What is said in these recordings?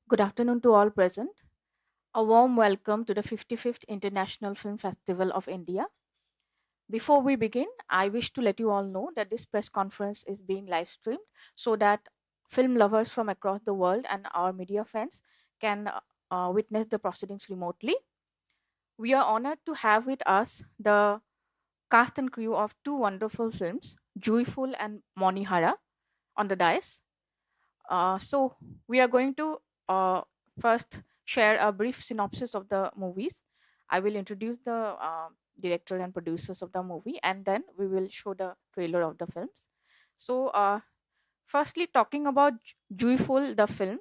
Good afternoon to all present. A warm welcome to the 55th International Film Festival of India. Before we begin, I wish to let you all know that this press conference is being live streamed so that film lovers from across the world and our media friends can witness the proceedings remotely. We are honored to have with us the cast and crew of two wonderful films, Juiphool and Monihara, on the dais. So we are going to first share a brief synopsis of the movies. I will introduce the director and producers of the movie, and then we will show the trailer of the films. So, firstly, talking about Juiful, the film,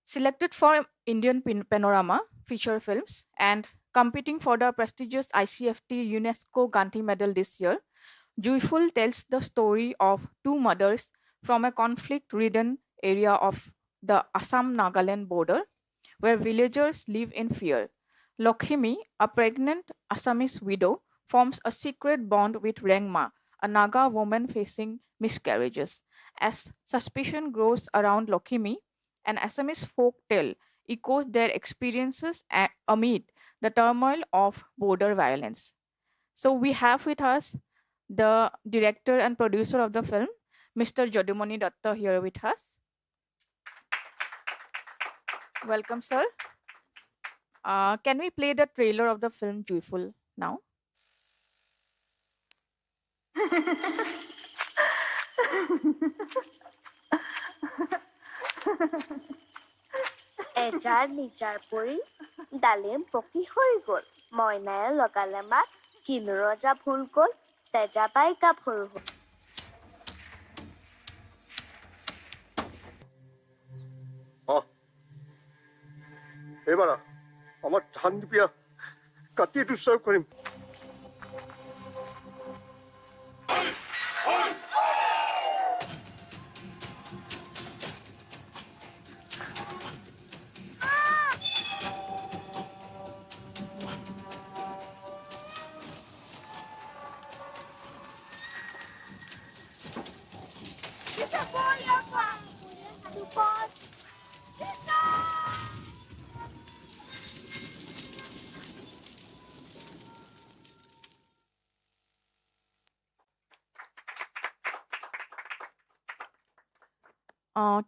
selected for Indian Panorama feature films and competing for the prestigious ICFT UNESCO Gandhi Medal this year. Juiful tells the story of two mothers from a conflict ridden area of the Assam Nagaland border where villagers live in fear. Lakhimi, a pregnant Assamese widow, forms a secret bond with Rengma, a Naga woman facing miscarriages. As suspicion grows around Lakhimi, an Assamese folk tale echoes their experiences amid the turmoil of border violence. So we have with us the director and producer of the film, Mr. Jadumani Datta, here with us. Welcome, sir. Can we play the trailer of the film Joyful now? এজাৰ নিজাৰ পৰি ডালিম পকি হৈ গ'ল মইনায়ে লগালে মাত কিনো ৰজা ভুল গ'ল তেজা পাই কাপ সৰু হ'ল এবার আমার ধান পিয়া কাটিয়ে দুঃসাহ করিম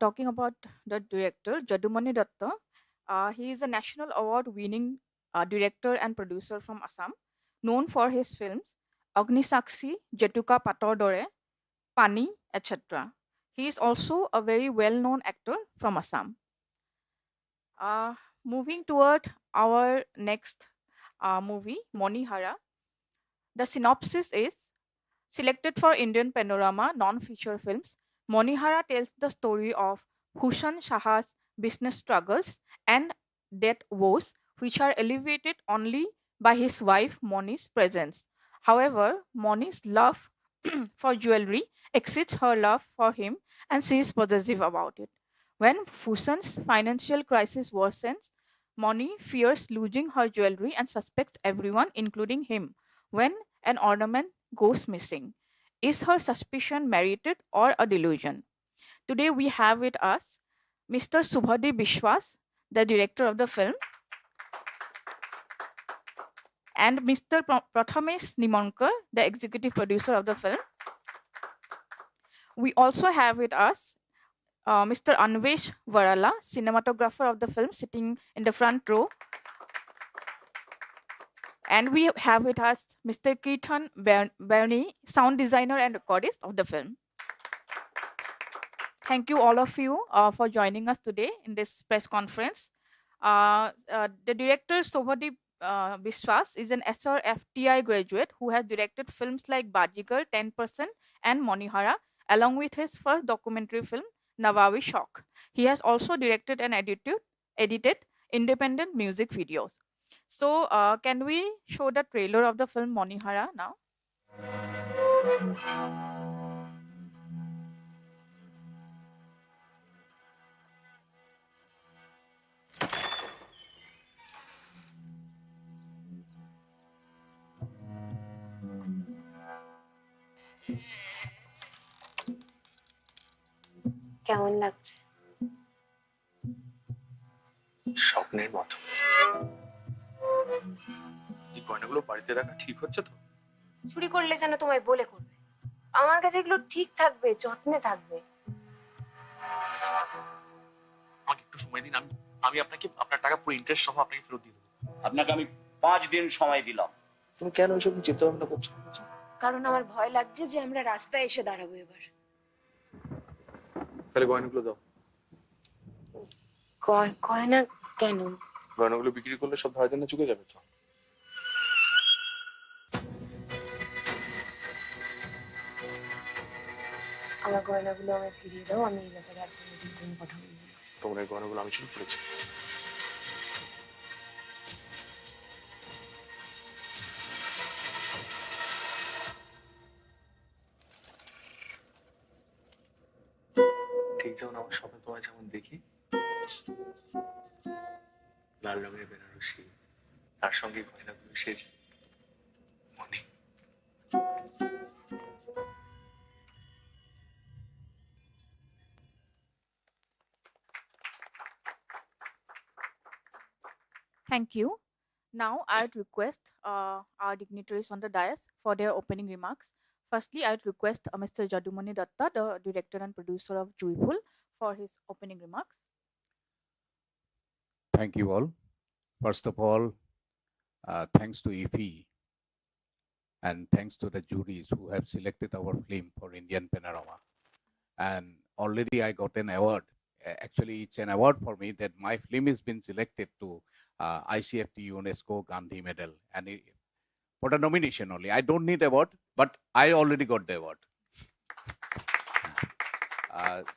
Talking about the director, Jadumani Datta, he is a national award winning director and producer from Assam, known for his films Agnisakshi, Jetuka Pator Dore, Pani, etc. He is also a very well known actor from Assam. Moving toward our next movie, Monihara, the synopsis is selected for Indian Panorama non feature films. Monihara tells the story of Hushan Shah's business struggles and death woes, which are elevated only by his wife Moni's presence. However, Moni's love for jewelry exceeds her love for him and she is possessive about it. When Fusan's financial crisis worsens, Moni fears losing her jewelry and suspects everyone, including him, when an ornament goes missing. Is her suspicion merited or a delusion? Today we have with us Mr. Subhadi Bishwas, the director of the film, and Mr. Prathamesh Nimankar, the executive producer of the film. We also have with us Mr. Anvesh Varala, cinematographer of the film, sitting in the front row. And we have with us Mr. Keaton Bernie, sound designer and recordist of the film. Thank you, all of you, for joining us today in this press conference. The director, Sobhadi Biswas, is an SRFTI graduate who has directed films like Bajigar, 10%, and Monihara, along with his first documentary film, Nawawi Shock. He has also directed and edited independent music videos. So, can we show the trailer of the film Monihara now? কেমন লাগছে স্বপ্নের মতো। এই গয়নাগুলো বাড়িতে রাখা ঠিক হচ্ছে তো? চুরি করলে যেন তোমায় বলে করবে। আমার কাছে এগুলো ঠিক থাকবে, যত্নে থাকবে। আমাকে একটু সময় দিন, আমি আপনাকে আপনার টাকা পুরো ইন্টারেস্ট সহ আপনাকে ফেরত দিয়ে দেবো। আপনাকে আমি 5 দিন সময় দিলাম। তুমি কেন এসব চিন্তা ভাবনা করছো? কারণ আমার ভয় লাগছে যে আমরা রাস্তায় এসে দাঁড়াবো এবার। তাহলে গয়নাগুলো দাও। গয়না কেন? গয়নাগুলো বিক্রি করলে সব ধার দেনা চুকে যাবে তো। আমার গয়নাগুলো আমায় ফিরিয়ে দাও, আমি এই ব্যাপারে আর কোনো কথা বলবো না। তোমার এই গয়নাগুলো আমি চুরি করেছি। ঠিক যেমন আমার স্বপ্নে তোমায় যেমন দেখি, লাল রঙের বেনারসি, তার সঙ্গে গয়নাগুলো সেজে মনে। Thank you. Now, I'd request our dignitaries on the dais for their opening remarks. Firstly, I'd request Mr. Jadumani Datta, the director and producer of Juiphool, for his opening remarks. Thank you all. First of all, thanks to IFFI and thanks to the juries who have selected our film for Indian Panorama. And already I got an award. Actually, it's an award for me that my film has been selected to ICFT UNESCO Gandhi Medal, and for the nomination only. I don't need award, but I already got the award.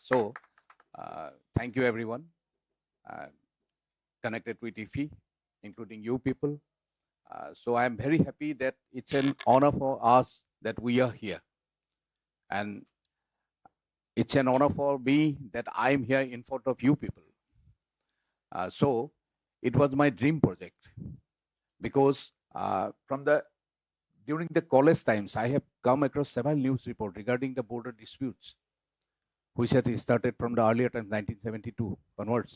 So, thank you everyone connected with IFFI, including you people. So I am very happy that it's an honor for us that we are here. And it's an honor for me that I'm here in front of you people. So it was my dream project because during the college times, I have come across several news reports regarding the border disputes, which had started from the earlier time, 1972 onwards,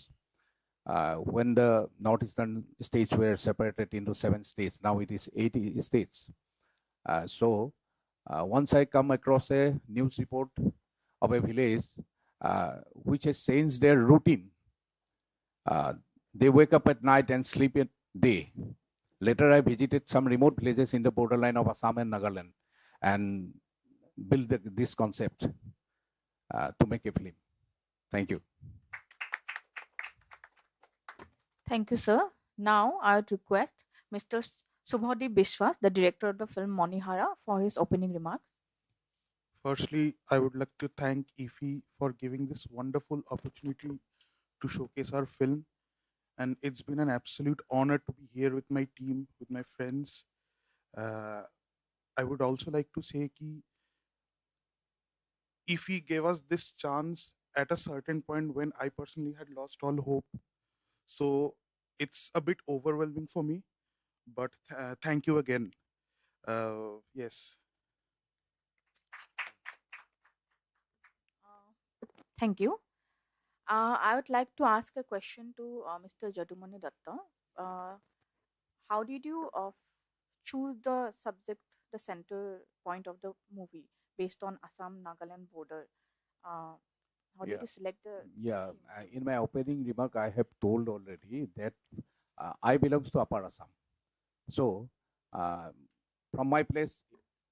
when the northeastern states were separated into 7 states. Now it is 80 states. So once I come across a news report of a village which has changed their routine. They wake up at night and sleep at day. Later, I visited some remote villages in the borderline of Assam and Nagaland and built this concept to make a film. Thank you. Thank you, sir. Now, I would request Mr. Subhadeep Biswas, the director of the film Monihara, for his opening remarks. Firstly, I would like to thank IFFI for giving this wonderful opportunity to showcase our film. And it's been an absolute honor to be here with my team, with my friends. I would also like to say that IFFI gave us this chance at a certain point when I personally had lost all hope. So it's a bit overwhelming for me, but thank you again. Yes. Thank you. I would like to ask a question to Mr. Jadumani Datta. How did you choose the subject, the center point of the movie based on Assam-Nagaland border? How did you select the? Yeah, in my opening remark, I have told already that I belongs to Upper Assam. So from my place,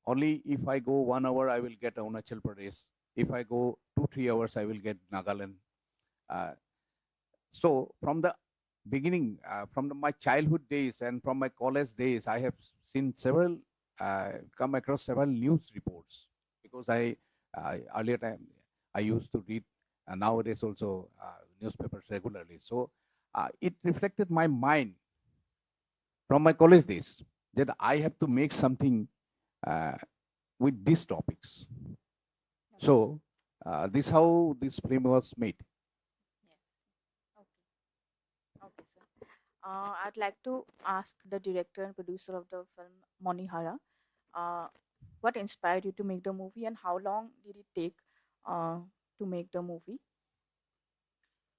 only if I go 1 hour, I will get Arunachal Pradesh. If I go 2-3 hours, I will get Nagaland. So from the beginning, from my childhood days and from my college days, I have seen come across several news reports because earlier time I used to read nowadays also newspapers regularly. So it reflected my mind from my college days that I have to make something with these topics. So this how this film was made. Okay, sir. I'd like to ask the director and producer of the film Monihara, what inspired you to make the movie, and how long did it take to make the movie?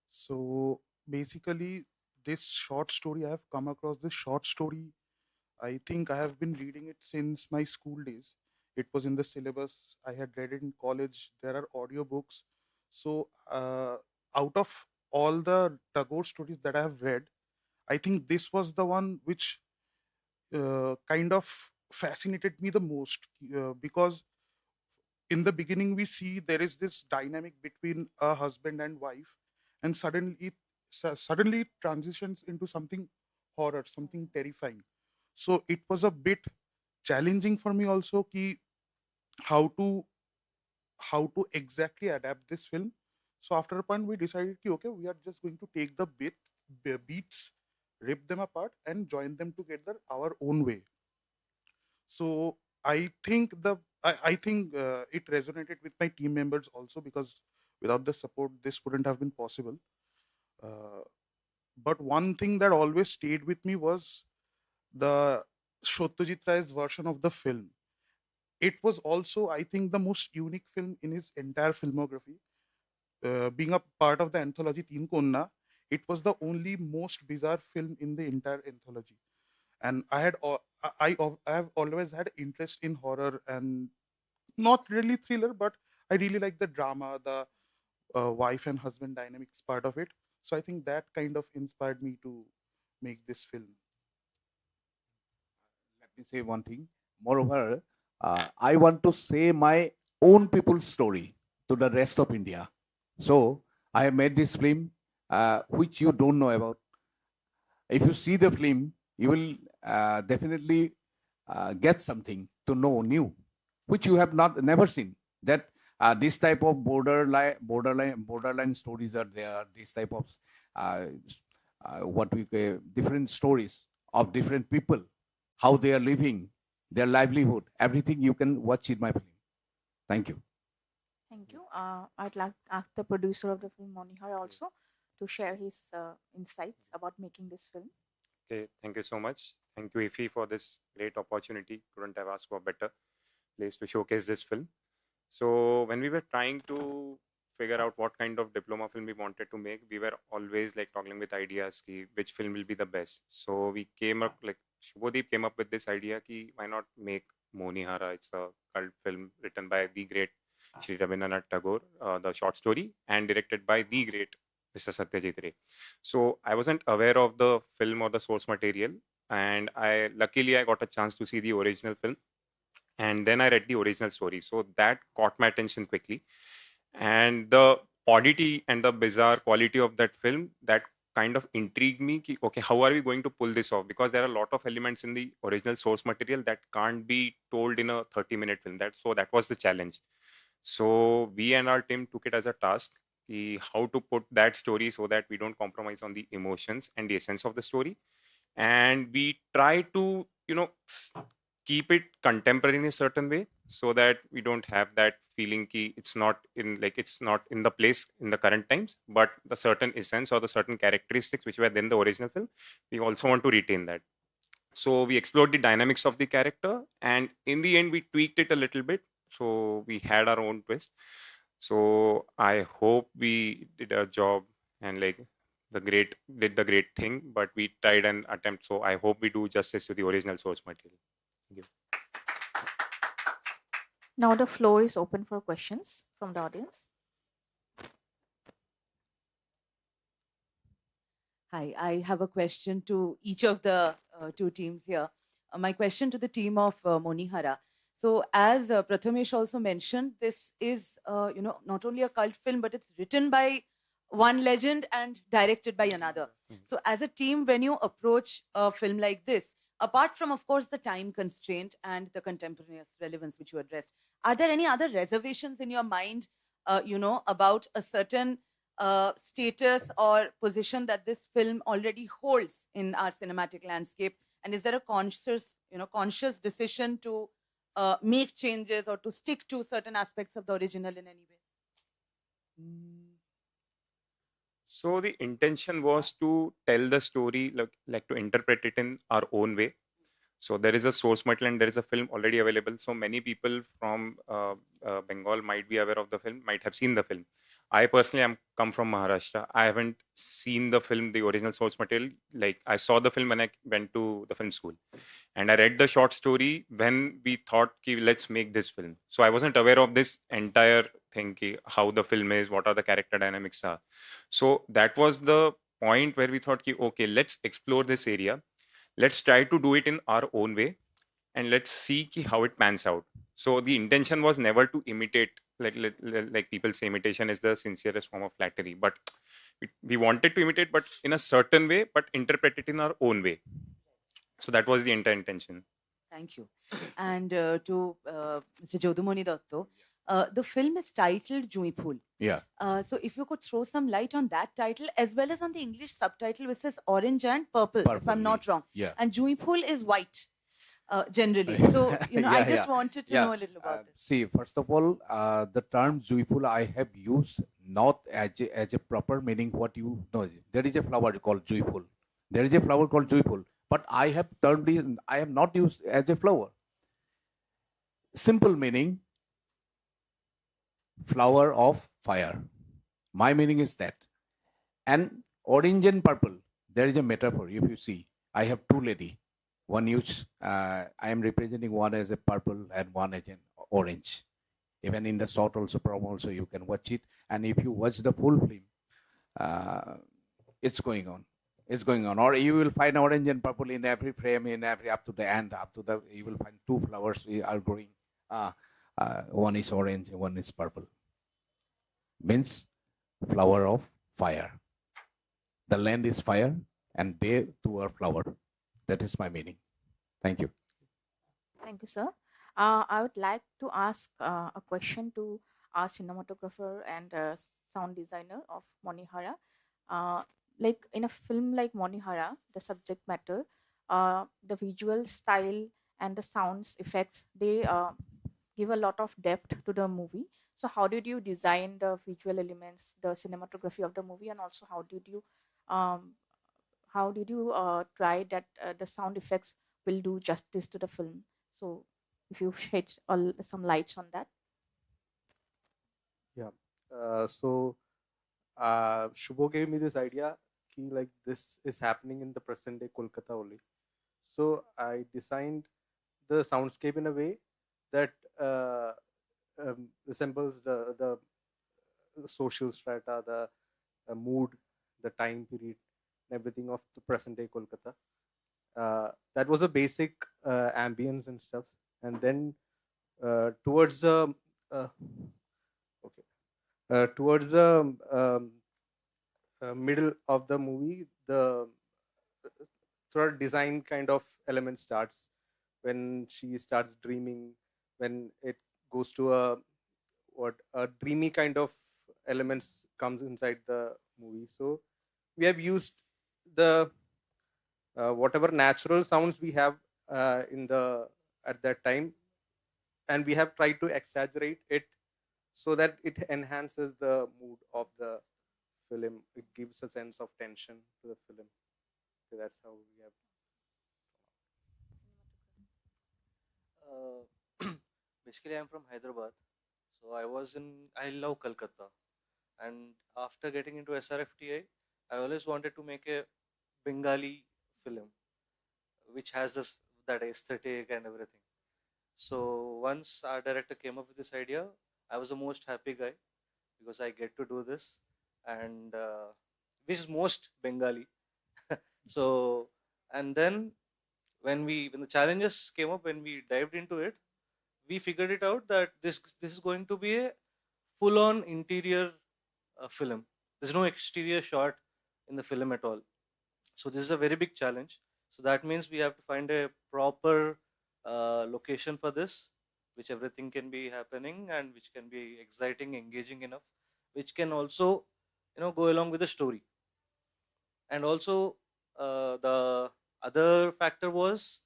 So basically, this short story, I have come across this short story. I think I have been reading it since my school days. It was in the syllabus. I had read it in college. There are audiobooks. So, out of all the Tagore stories that I have read, I think this was the one which kind of fascinated me the most, because in the beginning we see there is this dynamic between a husband and wife, and suddenly it transitions into something horror, something terrifying. So it was a bit challenging for me also ki how to how to exactly adapt this film. So after a point we decided ki okay, we are just going to take the beats, rip them apart and join them together our own way. So I think it resonated with my team members also, because without the support this wouldn't have been possible. uh, but one thing that always stayed with me was the Satyajit Ray's version of the film. It was also, I think, the most unique film in his entire filmography. Being a part of the anthology Teen Konna, it was the only most bizarre film in the entire anthology. And I have always had interest in horror, and not really thriller, but I really like the drama, the wife and husband dynamics part of it. So I think that kind of inspired me to make this film. Let me say one thing. Moreover, I want to say my own people's story to the rest of India. So I have made this film, which you don't know about. If you see the film, you will definitely get something to know new, which you have not never seen. That this type of borderline stories are there. This type of uh, what we call different stories of different people, how they are living, their livelihood, everything you can watch in my film. Thank you. Thank you. I'd like to ask the producer of the film, Monihara, also to share his insights about making this film. Okay, thank you so much. Thank you, IFFI, for this great opportunity. Couldn't have asked for a better place to showcase this film. So when we were trying to figure out what kind of diploma film we wanted to make, we were always like toggling with ideas ki which film will be the best. So we came up, like Shubhadeep came up with this idea ki why not make Monihara? It's a cult film written by the great Sri Rabindranath Tagore, the short story, and directed by the great Mr. Satyajit Ray. So I wasn't aware of the film or the source material, and luckily I got a chance to see the original film, and then I read the original story. So that caught my attention quickly, and the oddity and the bizarre quality of that film, that kind of intrigued me ki, okay, how are we going to pull this off, because there are a lot of elements in the original source material that can't be told in a 30-minute film. That was the challenge. So we and our team took it as a task how to put that story so that we don't compromise on the emotions and the essence of the story, and we try to keep it contemporary in a certain way so that we don't have that feeling ki it's not in the place in the current times, but the certain essence or the certain characteristics which were in the original film, we also want to retain that. So we explored the dynamics of the character, and in the end we tweaked it a little bit, so we had our own twist. So I hope we did a job and did the great thing, but we tried an attempt. So I hope we do justice to the original source material. Thank you. Now the floor is open for questions from the audience. Hi, I have a question to each of the two teams here. My question to the team of Monihara. So as Prathamesh also mentioned, this is not only a cult film, but it's written by one legend and directed by another. So as a team, when you approach a film like this, apart from, of course, the time constraint and the contemporaneous relevance which you addressed, are there any other reservations in your mind, about a certain status or position that this film already holds in our cinematic landscape? And is there a conscious decision to make changes or to stick to certain aspects of the original in any way? So the intention was to tell the story, like to interpret it in our own way. So there is a source material and there is a film already available. So many people from Bengal might be aware of the film, might have seen the film. I personally am come from Maharashtra. I haven't seen the film, the original source material. Like I saw the film when I went to the film school, and I read the short story when we thought, ki, let's make this film. So I wasn't aware of this entire thing, ki, how the film is, what are the character dynamics are. So that was the point where we thought, ki, okay, let's explore this area. Let's try to do it in our own way, and let's see ki, how it pans out. So the intention was never to imitate, like people say, imitation is the sincerest form of flattery. But we wanted to imitate, but in a certain way, but interpret it in our own way. So that was the entire intention. Thank you. And to Mr. Jodumoni Dotto, the film is titled Juiphool. Yeah. So if you could throw some light on that title as well as on the English subtitle, which says orange and purple, if I'm not wrong. Yeah. And Juiphool is white. Generally. So, I just wanted to know a little about this. See, first of all, the term Juiphool I have used not as a proper meaning what you know. There is a flower called Juiphool. There is a flower called Juiphool, but I have not used as a flower. Simple meaning, flower of fire. My meaning is that. And orange and purple, there is a metaphor. If you see, I have two ladies. One use, I am representing one as a purple and one as an orange. Even in the short also, promo also, you can watch it. And if you watch the full film, it's going on. It's going on. Or you will find orange and purple in every frame, in every, up to the end, you will find two flowers are growing. One is orange, one is purple. Means flower of fire. The land is fire and they too are flower. That is my meaning. Thank you. Thank you, sir. I would like to ask a question to our cinematographer and sound designer of Monihara. Like in a film like Monihara, the subject matter, the visual style and the sounds effects, they give a lot of depth to the movie. So how did you design the visual elements, the cinematography of the movie, and also how did you try that the sound effects will do justice to the film? So if you shed some lights on that. Yeah. Shubho gave me this idea like this is happening in the present day Kolkata only. So I designed the soundscape in a way that resembles the social strata, the mood, the time period, and everything of the present day Kolkata. That was a basic ambience and stuff. And then towards the middle of the movie, the throughout design kind of element starts when she starts dreaming, when it goes to a dreamy kind of elements comes inside the movie. So we have used the whatever natural sounds we have at that time, and we have tried to exaggerate it so that it enhances the mood of the film. It gives a sense of tension to the film. So that's how we have. Basically, I'm from Hyderabad, so I love Calcutta, and after getting into SRFTI, I always wanted to make a Bengali film, which has that aesthetic and everything. So once our director came up with this idea, I was the most happy guy because I get to do this, and which is most Bengali. So, and then when the challenges came up, when we dived into it, we figured it out that this is going to be a full-on interior film. There's no exterior shot in the film at all. So this is a very big challenge. So that means we have to find a proper location for this, which everything can be happening and which can be exciting, engaging enough, which can also go along with the story. And also the other factor was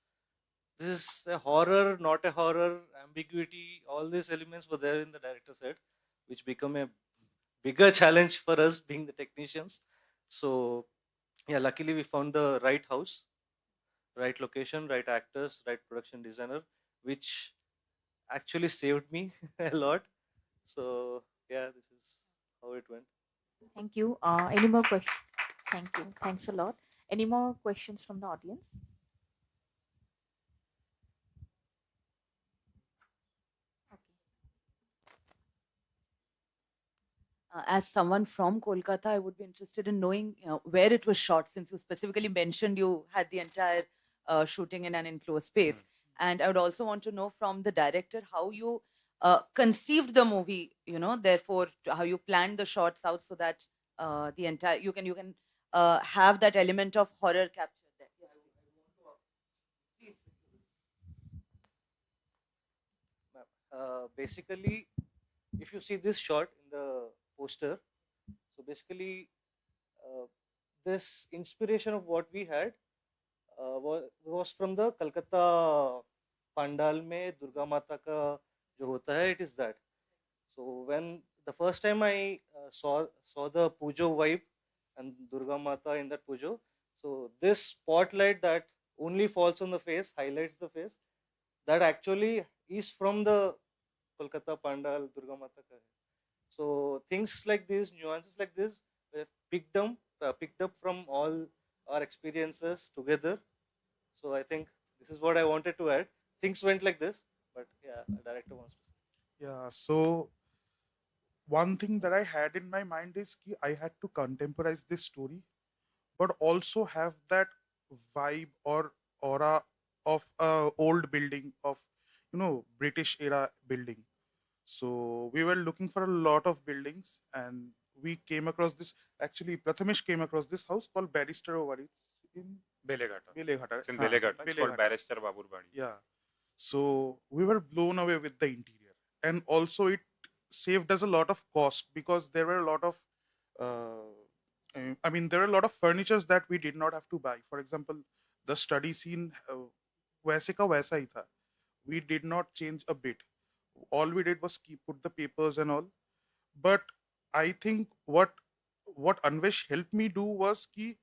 this is a horror, not a horror, ambiguity. All these elements were there in the director's head, which become a bigger challenge for us being the technicians. So yeah, luckily we found the right house, right location, right actors, right production designer, which actually saved me a lot. So yeah, this is how it went. Thank you. Any more questions? Thank you. Thanks a lot. Any more questions from the audience? As someone from Kolkata, I would be interested in knowing where it was shot, since you specifically mentioned you had the entire shooting in an enclosed space. And I would also want to know from the director how you conceived the movie, therefore how you planned the shots out so that the entire you can have that element of horror captured there. Please. Basically, if you see this shot in the poster, so basically this inspiration of what we had was from the Calcutta Pandal में Durga Mata का जो होता है, it is that. So when the first time I saw the pujo vibe and Durga Mata in that pujo, so this spotlight that only falls on the face, highlights the face, that actually is from the Kolkata Pandal Durga Mata ka hai. So things like this, nuances like this, were picked up from all our experiences together. So I think this is what I wanted to add. Things went like this, but yeah, the director wants to. Yeah, so one thing that I had in my mind is ki I had to contemporize this story, but also have that vibe or aura of a old building of British era building. So we were looking for a lot of buildings, and we came across this. Actually, Prathamesh came across this house called Barrister Over. It's in Belegata. Belegata. It's in Belegata. It's called Belegata. Barrister Baburbadi. Yeah. So we were blown away with the interior, and also it saved us a lot of cost because there were a lot of, there were a lot of furnitures that we did not have to buy. For example, the study scene, वैसे का वैसा ही था. We did not change a bit. All we did was put the papers and all. But I think what Anvesh helped me do was ki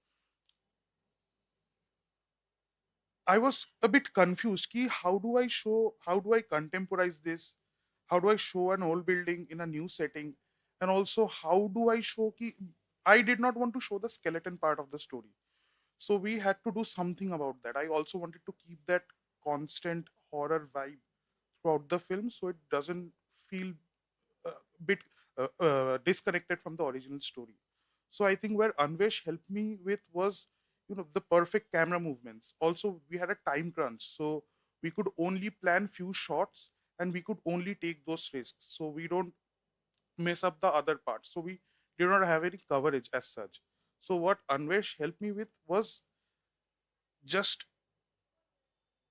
I was a bit confused ki how do I contemporize this? How do I show an old building in a new setting? And also how do I show ki I did not want to show the skeleton part of the story. So we had to do something about that. I also wanted to keep that constant horror vibe throughout the film so it doesn't feel a bit disconnected from the original story. So I think where Anvesh helped me with was the perfect camera movements. Also we had a time crunch, so we could only plan few shots and we could only take those risks so we don't mess up the other parts. So we did not have any coverage as such. So what Anvesh helped me with was just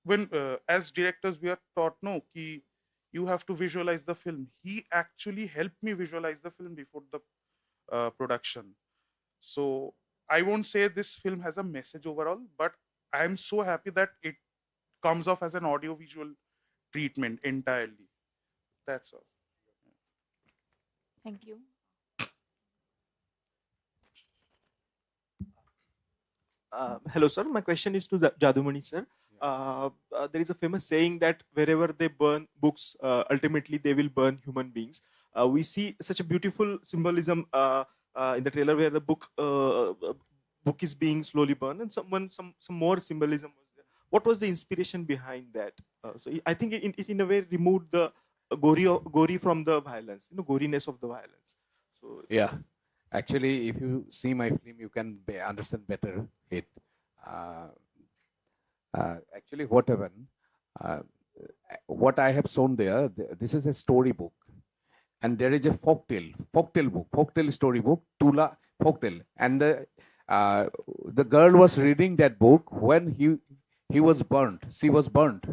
when as directors we are taught no ki you have to visualize the film. He actually helped me visualize the film before the production. So I won't say this film has a message overall, but I am so happy that it comes off as an audio visual treatment entirely. That's all. Thank you. Hello, sir. My question is to the Jadumani, sir. There is a famous saying that wherever they burn books, ultimately they will burn human beings. We see such a beautiful symbolism in the trailer where the book is being slowly burned, and some more symbolism was there. What was the inspiration behind that? So I think it in a way removed the gory from the violence, goriness of the violence. So yeah. Actually, if you see my film, you can understand better it. Actually, what happened, what I have shown there, this is a storybook. And there is a folktale storybook, Tula folktale. And the girl was reading that book when he was burnt, she was burnt.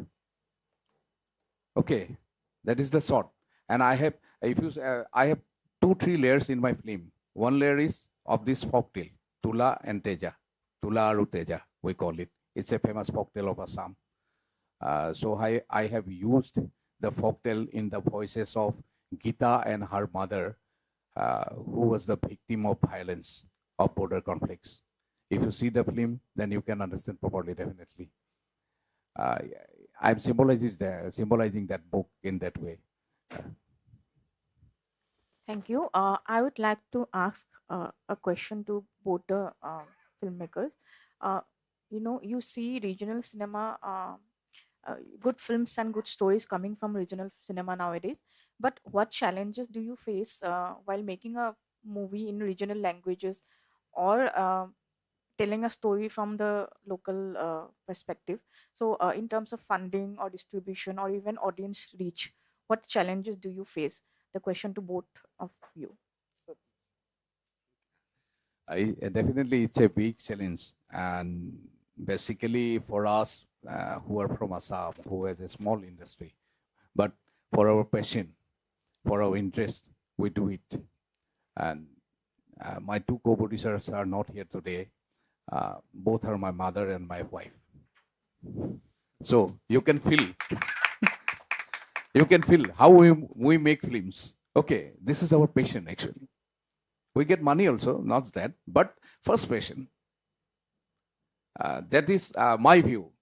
Okay, that is the shot. And I have, I have 2-3 layers in my film. One layer is of this folktale, Tula and Teja. Tula Aru Teja, we call it. It's a famous folktale of Assam. So I have used the folktale in the voices of Gita and her mother, who was the victim of violence of border conflicts. If you see the film, then you can understand properly, definitely. I'm symbolizing that book in that way. Thank you. I would like to ask a question to both the filmmakers. Uh, you see regional cinema, good films and good stories coming from regional cinema nowadays. But what challenges do you face while making a movie in regional languages, or telling a story from the local perspective? So, in terms of funding or distribution or even audience reach, what challenges do you face? The question to both of you. Definitely it's a big challenge, and basically for us who are from Assam, who has a small industry, but for our passion, for our interest, we do it. And my two co-producers are not here today. Both are my mother and my wife. So you can feel, how we make films. Okay, this is our passion actually. We get money also, not that, but first passion. That is my view.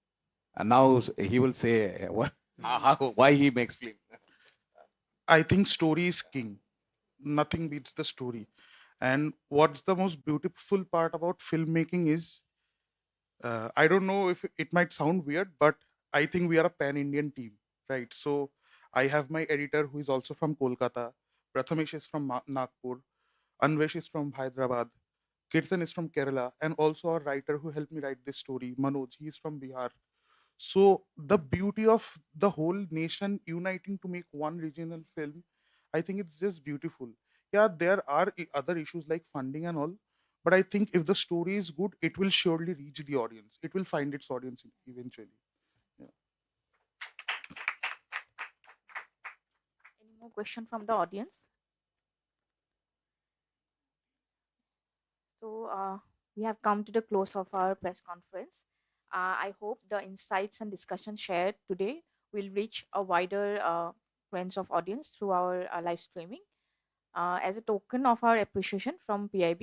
And now he will say why he makes film. I think story is king. Nothing beats the story. And what's the most beautiful part about filmmaking is, I don't know if it might sound weird, but I think we are a pan Indian team, right? So I have my editor who is also from Kolkata, Prathamesh is from Nagpur, Anvesh is from Hyderabad, Kirtan is from Kerala, and also our writer who helped me write this story, Manoj, he is from Bihar. So the beauty of the whole nation uniting to make one regional film, I think it's just beautiful. Yeah, there are other issues like funding and all, but I think if the story is good, it will surely reach the audience. It will find its audience eventually. Yeah. Any more question from the audience? So, we have come to the close of our press conference. I hope the insights and discussion shared today will reach a wider range of audience through our live streaming. As a token of our appreciation from PIB,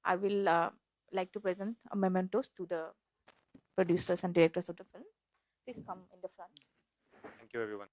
I will like to present a mementos to the producers and directors of the film. Please come in the front. Thank you, everyone.